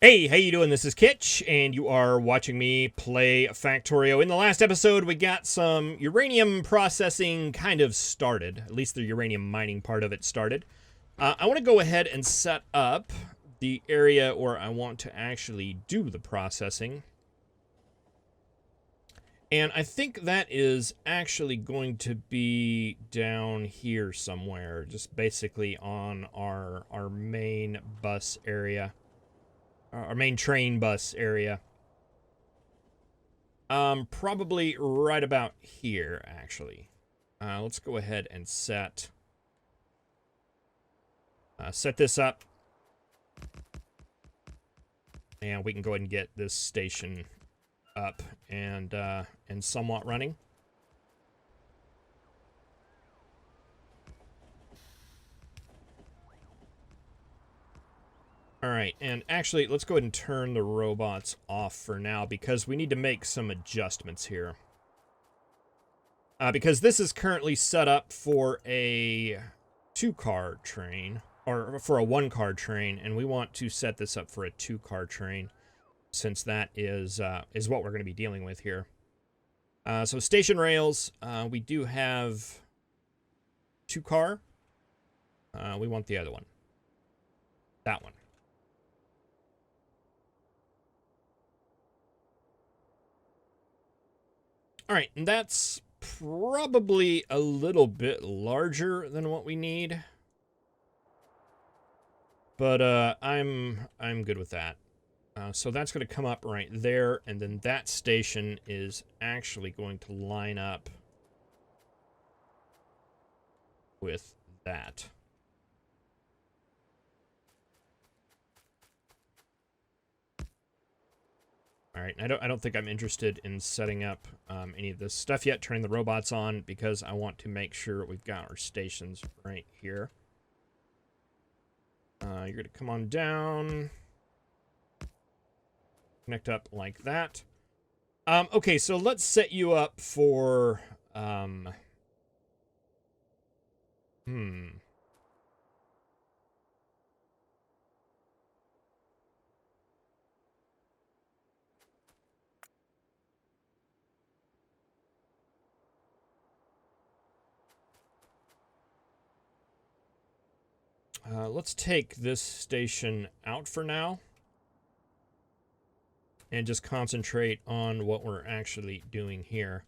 Hey, how you doing? This is Kitch, and you are watching me play Factorio. In the last episode, we got some uranium processing kind of started. At least the uranium mining part of it started. I want to go ahead and set up the area where I want to actually do the processing. And I think that is actually going to be down here somewhere, just basically on our main bus area. Our main train bus area. Probably right about here, actually. Let's go ahead and set this up. And we can go ahead and get this station up and somewhat running. Alright, and actually, let's go ahead and turn the robots off for now, because we need to make some adjustments here. Because this is currently set up for a 2-car train, or for a 1-car train, and we want to set this up for a 2-car train, since that is what we're going to be dealing with here. So station rails, we do have 2-car. We want the other one. That one. Alright, and that's probably a little bit larger than what we need. But I'm good with that. So that's going to come up right there, and then that station is actually going to line up with that. All right, I don't think I'm interested in setting up any of this stuff yet, turning the robots on, because I want to make sure we've got our stations right here. You're going to come on down. Connect up like that. Okay, so let's set you up for... let's take this station out for now. And just concentrate on what we're actually doing here.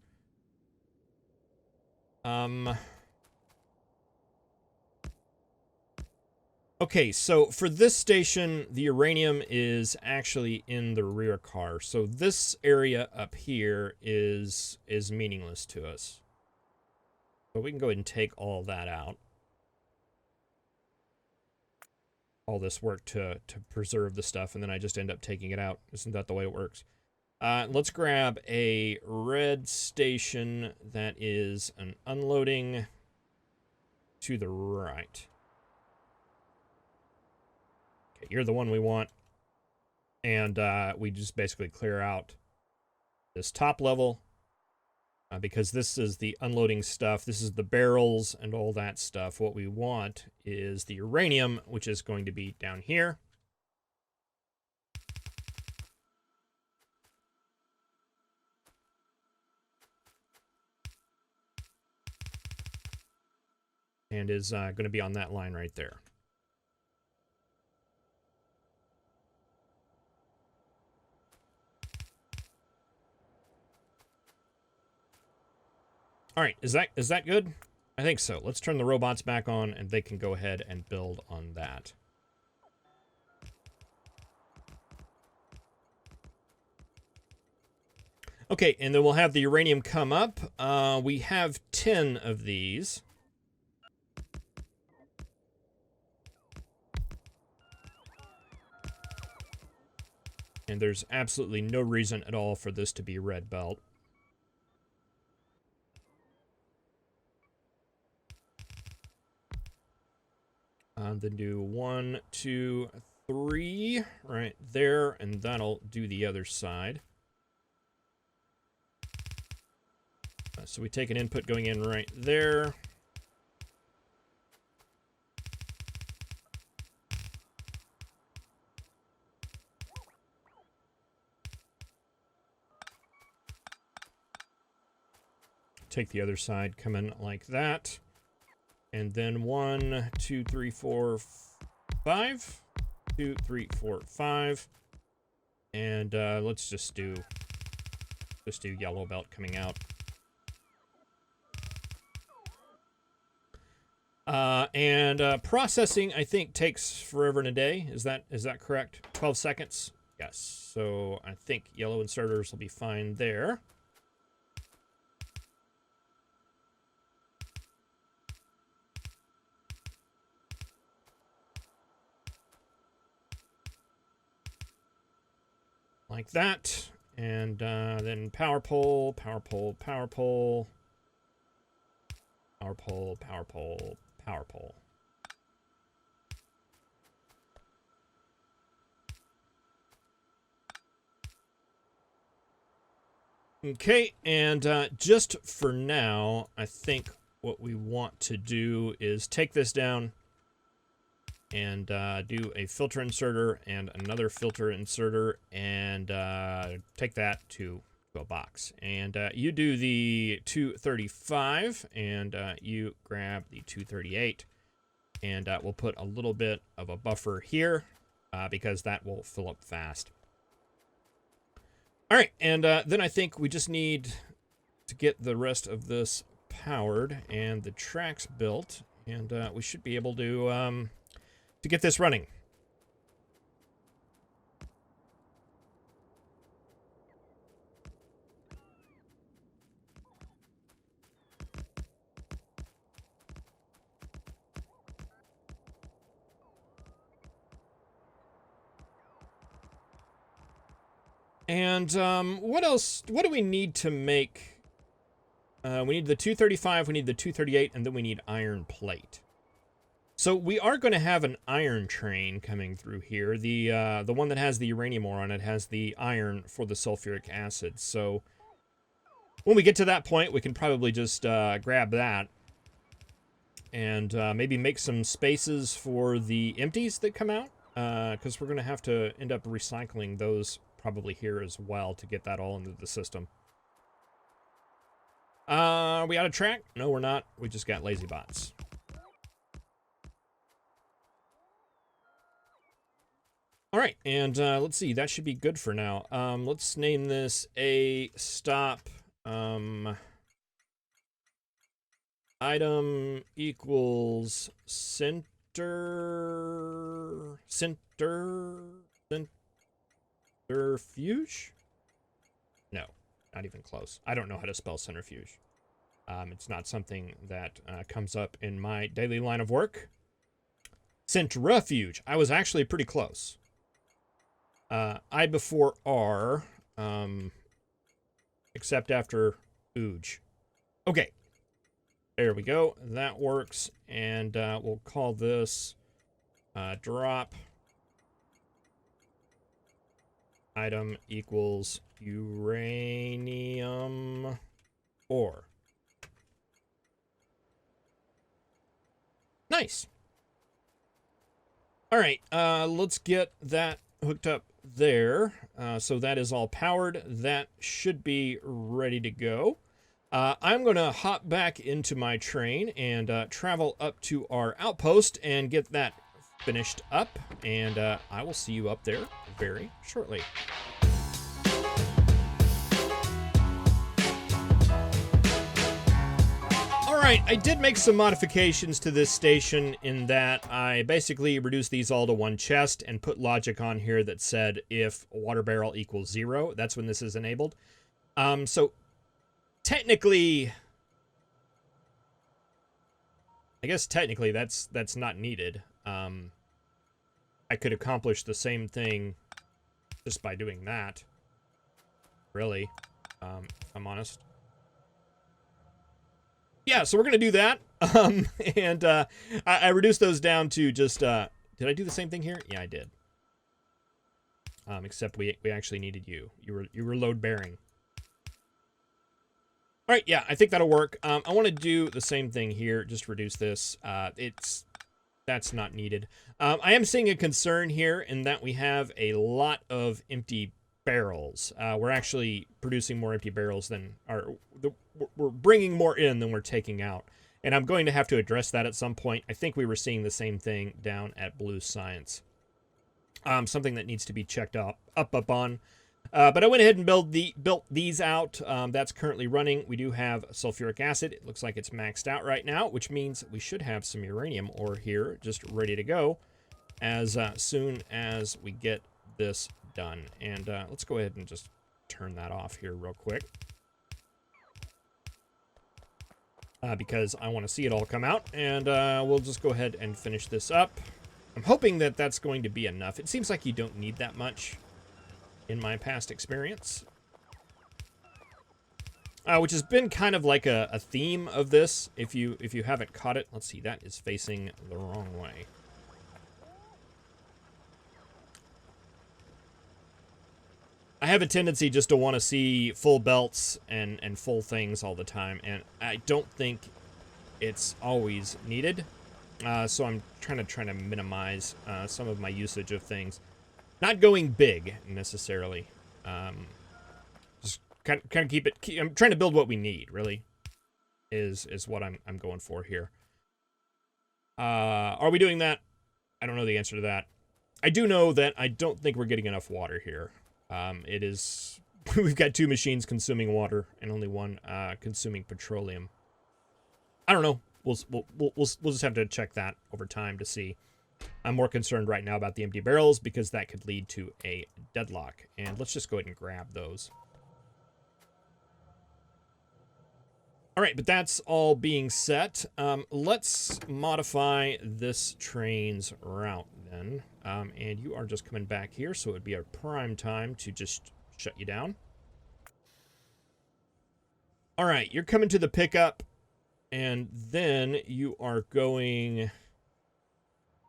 Okay, so for this station, the uranium is actually in the rear car. So this area up here is meaningless to us. But we can go ahead and take all that out. All this work to preserve the stuff, and then I just end up taking it out. Isn't that the way it works? Let's grab a red station that is an unloading to the right. Okay, you're the one we want. And we just basically clear out this top level. Because this is the unloading stuff. This is the barrels and all that stuff. What we want is the uranium, which is going to be down here. And is going to be on that line right there. All right, is that good? I think so. Let's turn the robots back on, and they can go ahead and build on that. Okay, and then we'll have the uranium come up. We have 10 of these. And there's absolutely no reason at all for this to be red belt. Then do 1, 2, 3 right there, and that'll do the other side. So we take an input going in right there. take the other side, come in like that. And then 1, 2, 3, 4, 5. 2, 3, 4, 5. And let's just do yellow belt coming out. Processing, I think, takes forever and a day. Is that correct? 12 seconds? Yes. So I think yellow inserters will be fine there. Like that. And then power pole, power pole, power pole. Power pole, power pole, power pole. Okay, and just for now, I think what we want to do is take this down and do a filter inserter and another filter inserter and take that to a box. And you do the 235 and you grab the 238 and we'll put a little bit of a buffer here because that will fill up fast. All right, and then I think we just need to get the rest of this powered and the tracks built, and we should be able to get this running. And what else? What do we need to make? We need the 235, we need the 238, and then we need iron plate. So we are going to have an iron train coming through here. The one that has the uranium ore on it has the iron for the sulfuric acid. So when we get to that point, we can probably just grab that and maybe make some spaces for the empties that come out, because we're going to have to end up recycling those probably here as well to get that all into the system. Are we out of track? No, we're not. We just got lazy bots. All right, and let's see. That should be good for now. Let's name this a stop item equals centrifuge? No, not even close. I don't know how to spell centrifuge. It's not something that comes up in my daily line of work. Centrifuge. I was actually pretty close. I before R, except after ooge. Okay. There we go. That works. And we'll call this drop item equals uranium ore. Nice. All right, let's get that hooked up there. So that is all powered. That should be ready to go. I'm going to hop back into my train and travel up to our outpost and get that finished up. And I will see you up there very shortly. Alright, I did make some modifications to this station in that I basically reduced these all to one chest and put logic on here that said if water barrel equals 0, that's when this is enabled. So technically, I guess technically that's not needed. I could accomplish the same thing just by doing that, really, if I'm honest. Yeah, so we're going to do that, and I reduced those down to just, did I do the same thing here? Yeah, I did. Except we actually needed you. You were load bearing. All right, yeah, I think that'll work. I want to do the same thing here, just reduce this. That's not needed. I am seeing a concern here in that we have a lot of empty barrels. We're actually producing more empty barrels than we're bringing more in than we're taking out. And I'm going to have to address that at some point. I think we were seeing the same thing down at Blue Science. Something that needs to be checked up on. But I went ahead and built these out. That's currently running. We do have sulfuric acid. It looks like it's maxed out right now, which means we should have some uranium ore here just ready to go as soon as we get this done. And let's go ahead and just turn that off here real quick. Because I want to see it all come out. And we'll just go ahead and finish this up. I'm hoping that that's going to be enough. It seems like you don't need that much in my past experience. Which has been kind of like a theme of this, if you haven't caught it. Let's see, that is facing the wrong way. I have a tendency just to want to see full belts and full things all the time, and I don't think it's always needed. So I'm trying to minimize some of my usage of things. Not going big, necessarily. Just kind of keep it... I'm trying to build what we need, really, is what I'm going for here. Are we doing that? I don't know the answer to that. I do know that I don't think we're getting enough water here. It is... We've got 2 machines consuming water and only 1 consuming petroleum. I don't know. We'll just have to check that over time to see. I'm more concerned right now about the empty barrels because that could lead to a deadlock. And let's just go ahead and grab those. All right, but that's all being set. Let's modify this train's route then. And you are just coming back here, so it would be a prime time to just shut you down. All right, you're coming to the pickup, and then you are going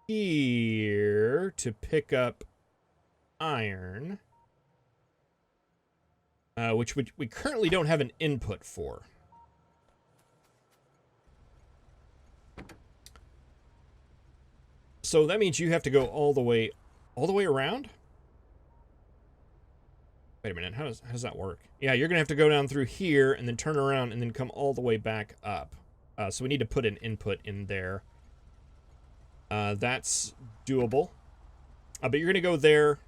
here to pick up iron, which we currently don't have an input for. So that means you have to go all the way around? Wait a minute, how does that work? Yeah, you're gonna have to go down through here and then turn around and then come all the way back up. So we need to put an input in there. That's doable. But you're gonna go there.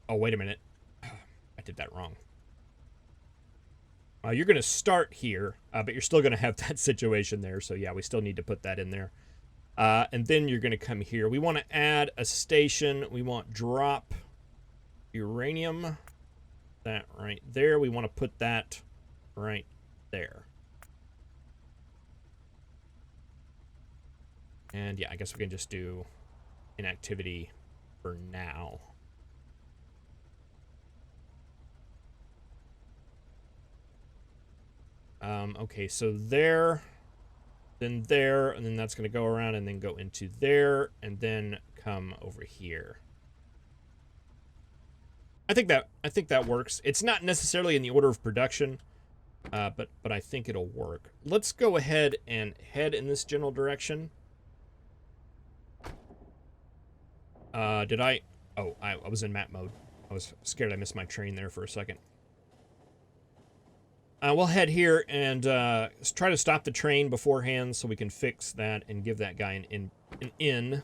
Oh, wait a minute. I did that wrong. You're gonna start here, but you're still gonna have that situation there. So yeah, we still need to put that in there. And then you're gonna come here. We want to add a station. We want drop uranium. That right there. We want to put that right there. And yeah, I guess we can just do inactivity for now. Okay, so there, then there, and then that's going to go around and then go into there, and then come over here. I think that works. It's not necessarily in the order of production, but I think it'll work. Let's go ahead and head in this general direction. Did I? Oh, I was in map mode. I was scared I missed my train there for a second. We'll head here and try to stop the train beforehand so we can fix that and give that guy an in.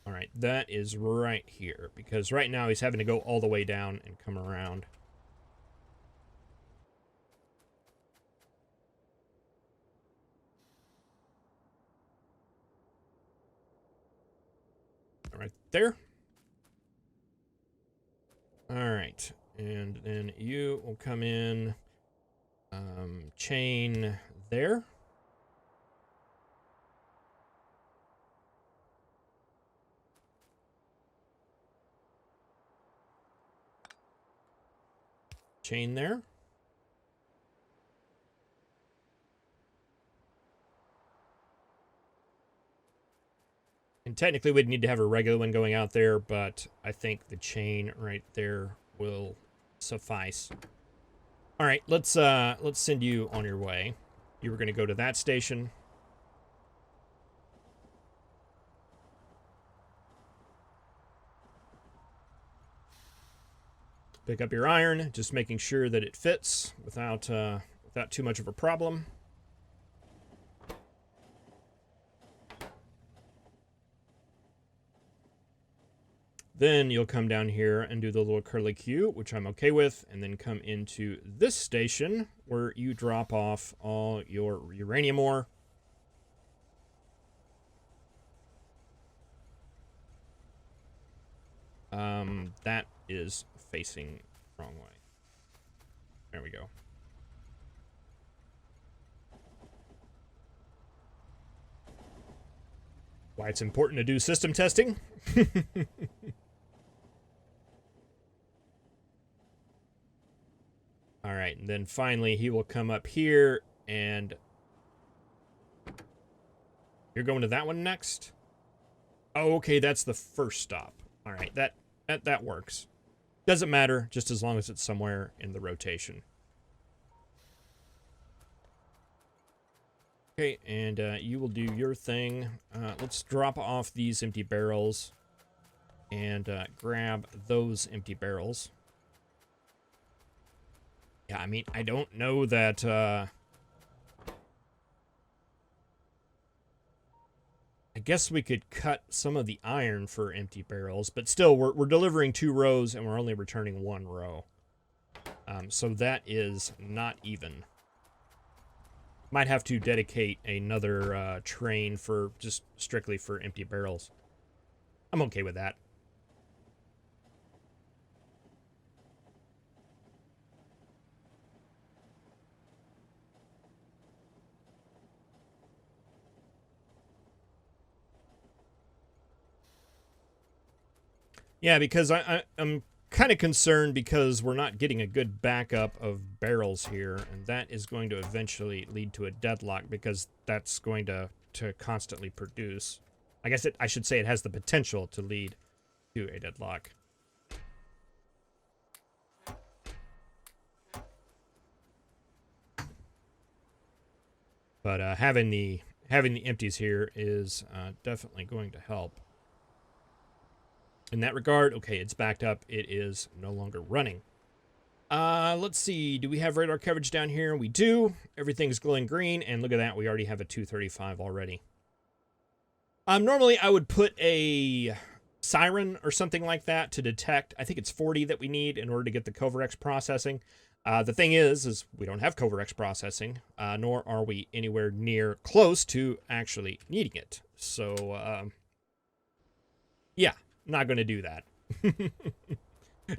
All right, that is right here, because right now he's having to go all the way down and come around. Right there. All right, and then you will come in, chain there. Chain there. And technically we'd need to have a regular one going out there, but I think the chain right there will suffice. All right, let's send you on your way. You were going to go to that station. Pick up your iron, just making sure that it fits without too much of a problem. Then you'll come down here and do the little curly Q, which I'm okay with, and then come into this station where you drop off all your uranium ore. That is facing the wrong way. There we go. Why it's important to do system testing. All right, and then finally he will come up here, and you're going to that one next? Oh, okay, that's the first stop. All right, that works. Doesn't matter, just as long as it's somewhere in the rotation. Okay, and you will do your thing. Let's drop off these empty barrels and grab those empty barrels. Yeah, I mean, I don't know that... I guess we could cut some of the iron for empty barrels, but still, we're delivering 2 rows and we're only returning 1 row. So that is not even. Might have to dedicate another train for just strictly for empty barrels. I'm okay with that. Yeah, because I'm kind of concerned because we're not getting a good backup of barrels here, and that is going to eventually lead to a deadlock because that's going to constantly produce. I guess I should say it has the potential to lead to a deadlock. But having the empties here is definitely going to help. In that regard, okay, it's backed up. It is no longer running. Let's see. Do we have radar coverage down here? We do. Everything's glowing green, and look at that. We already have a 235 already. Normally, I would put a siren or something like that to detect. I think it's 40 that we need in order to get the Coverx processing. The thing is we don't have Coverx processing, nor are we anywhere near close to actually needing it. So, yeah. Not going to do that.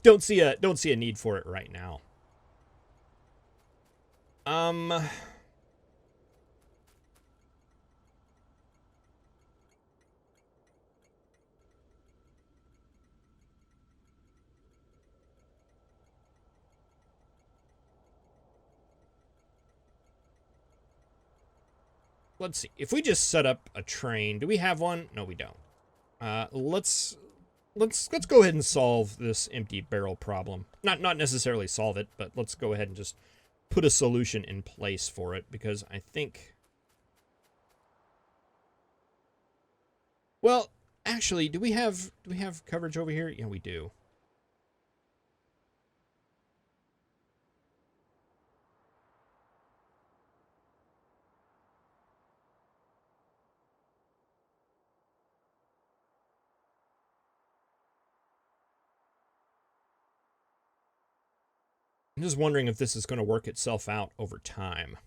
Don't see a need for it right now. Let's see. If we just set up a train, do we have one? No, we don't. Let's go ahead and solve this empty barrel problem. Not necessarily solve it, but let's go ahead and just put a solution in place for it, because I think... Well, actually, do we have coverage over here? Yeah, we do. I'm just wondering if this is going to work itself out over time.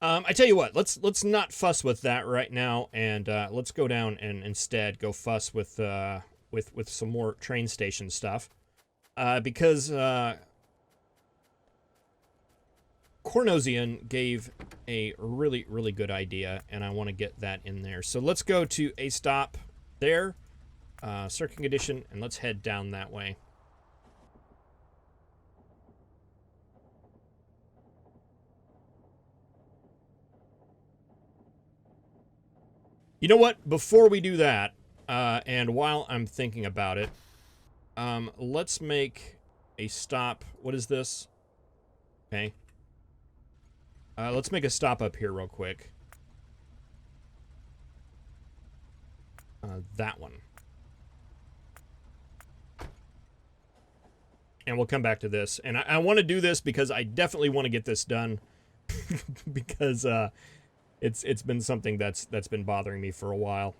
I tell you what, let's not fuss with that right now, and let's go down and instead go fuss with some more train station stuff, because Cornosian gave a really good idea, and I want to get that in there. So let's go to a stop there, circuit condition, and let's head down that way. You know what? Before we do that, and while I'm thinking about it, let's make a stop. What is this? Okay. Let's make a stop up here real quick. that one. And we'll come back to this. And I want to do this because I definitely want to get this done. Because it's been something that's been bothering me for a while.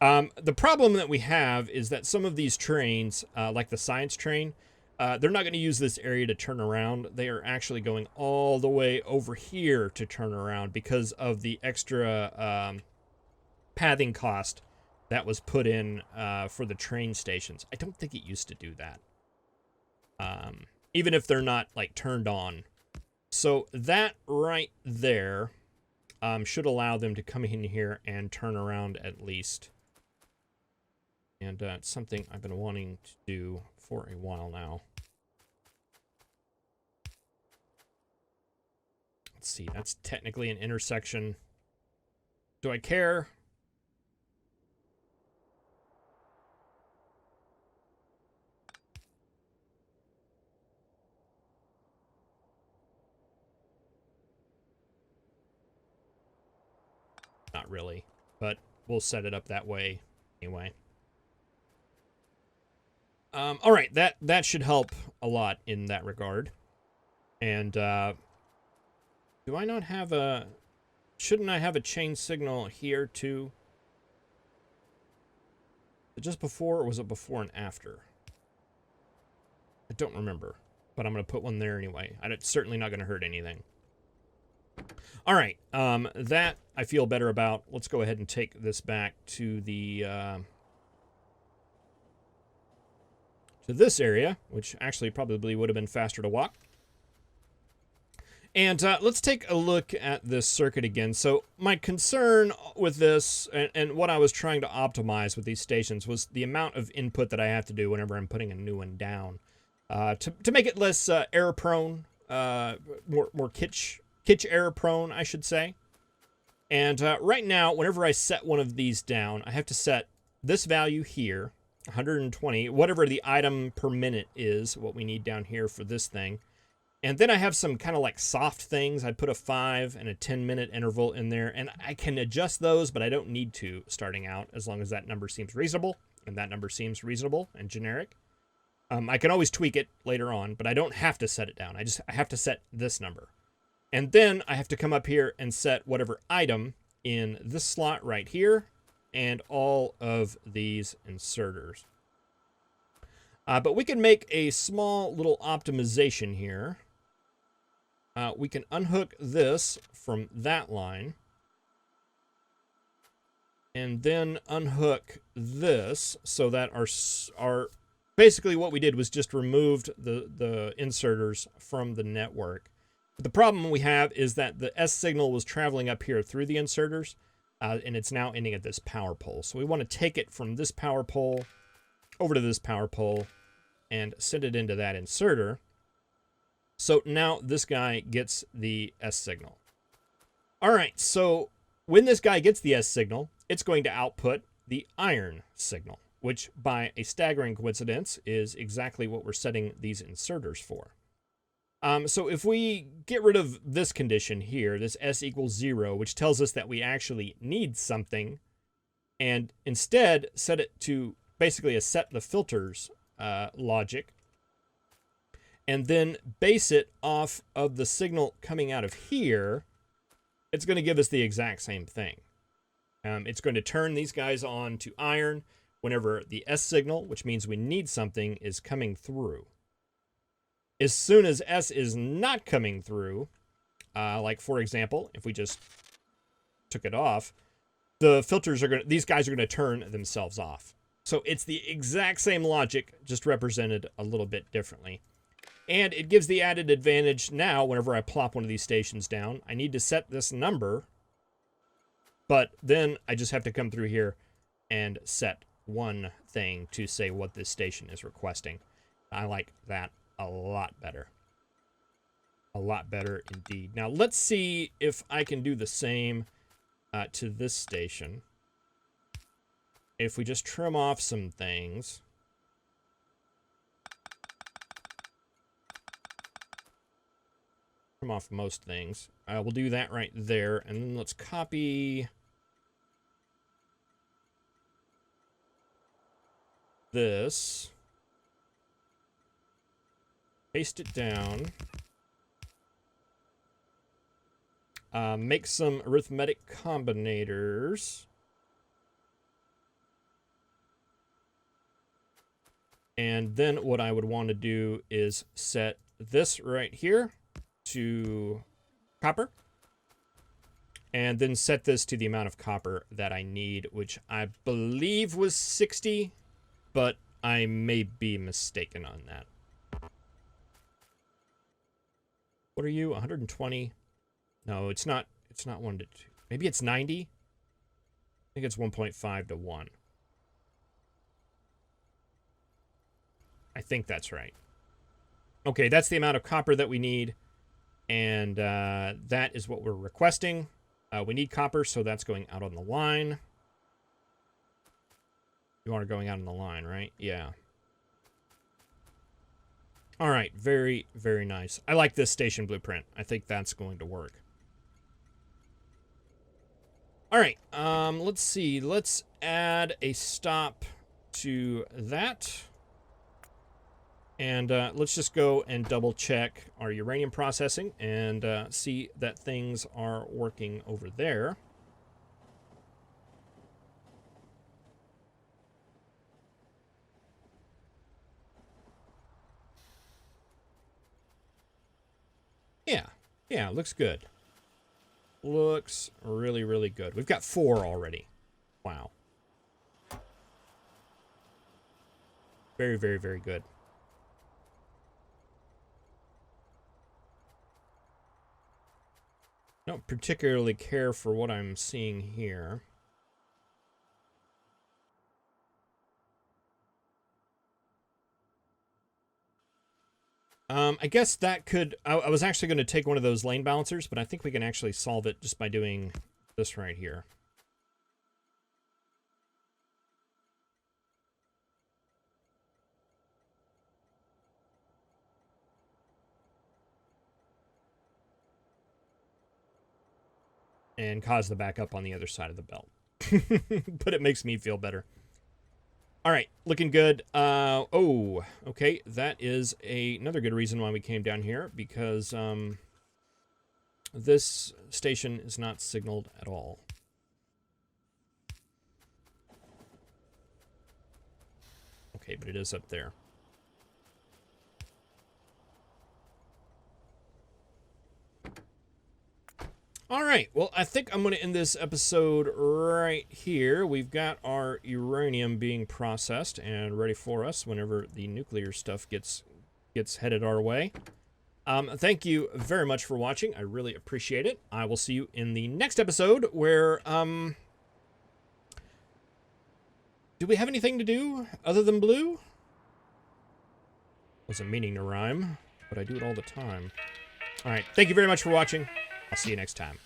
The problem that we have is that some of these trains, like the science train, they're not going to use this area to turn around. They are actually going all the way over here to turn around because of the extra pathing cost that was put in for the train stations. I don't think it used to do that. Even if they're not like turned on. So that right there should allow them to come in here and turn around at least. And it's something I've been wanting to do for a while now. Let's see, that's technically an intersection. Do I care? Not really, but we'll set it up that way anyway. All right, that should help a lot in that regard. And do I not have a... Shouldn't I have a chain signal here too? Just before, or was it before and after? I don't remember, but I'm going to put one there anyway. It's certainly not going to hurt anything. All right, that I feel better about. Let's go ahead and take this back to the to this area, which actually probably would have been faster to walk. And let's take a look at this circuit again. So my concern with this, and what I was trying to optimize with these stations, was the amount of input that I have to do whenever I'm putting a new one down. To make it less error prone, more Kitch error prone, I should say. And right now, whenever I set one of these down, I have to set this value here, 120, whatever the item per minute is, what we need down here for this thing. And then I have some kind of like soft things. I put a 5 and a 10-minute interval in there, and I can adjust those, but I don't need to starting out, as long as that number seems reasonable, and that number seems reasonable and generic. I can always tweak it later on, but I don't have to set it down. I have to set this number. And then I have to come up here and set whatever item in this slot right here, and all of these inserters. But we can make a small little optimization here. We can unhook this from that line. And then unhook this so that our basically what we did was just removed the inserters from the network. But the problem we have is that the S signal was traveling up here through the inserters, and it's now ending at this power pole. So we want to take it from this power pole over to this power pole and send it into that inserter. So now this guy gets the S signal. All right, so when this guy gets the S signal, it's going to output the iron signal, which by a staggering coincidence is exactly what we're setting these inserters for. So if we get rid of this condition here, this S equals 0, which tells us that we actually need something, and instead set it to basically a set the filters logic, and then base it off of the signal coming out of here, it's going to give us the exact same thing. It's going to turn these guys on to iron whenever the S signal, which means we need something, is coming through. As soon as S is not coming through, like for example, if we just took it off, the filters are these guys are going to turn themselves off. So it's the exact same logic, just represented a little bit differently. And it gives the added advantage now, whenever I plop one of these stations down, I need to set this number, but then I just have to come through here and set one thing to say what this station is requesting. I like that a lot better. A lot better indeed. Now let's see if I can do the same to this station. If we just trim off some things. Trim off most things. We'll do that right there. And then let's copy this, paste it down, make some arithmetic combinators, and then what I would want to do is set this right here to copper, and then set this to the amount of copper that I need, which I believe was 60, but I may be mistaken on that. What are you? 120? No, it's not. It's not 1 to 2. Maybe it's 90? I think it's 1.5 to 1. I think that's right. Okay, that's the amount of copper that we need, and that is what we're requesting. We need copper, so that's going out on the line. You are going out on the line, right? Yeah. All right, very, very nice. I like this station blueprint. I think that's going to work. All right, let's see. Let's add a stop to that. And let's just go and double check our uranium processing and see that things are working over there. Yeah, looks good. Looks really, really good. We've got 4 already. Wow. Very, very, very good. Don't particularly care for what I'm seeing here. I guess that could... I was actually going to take one of those lane balancers, but I think we can actually solve it just by doing this right here. And cause the backup on the other side of the belt. But it makes me feel better. All right, looking good. Oh, okay. That is another good reason why we came down here, because this station is not signaled at all. Okay, but it is up there. All right, well, I think I'm going to end this episode right here. We've got our uranium being processed and ready for us whenever the nuclear stuff gets headed our way. Thank you very much for watching. I really appreciate it. I will see you in the next episode where, do we have anything to do other than blue? Wasn't meaning to rhyme, but I do it all the time. All right, thank you very much for watching. I'll see you next time.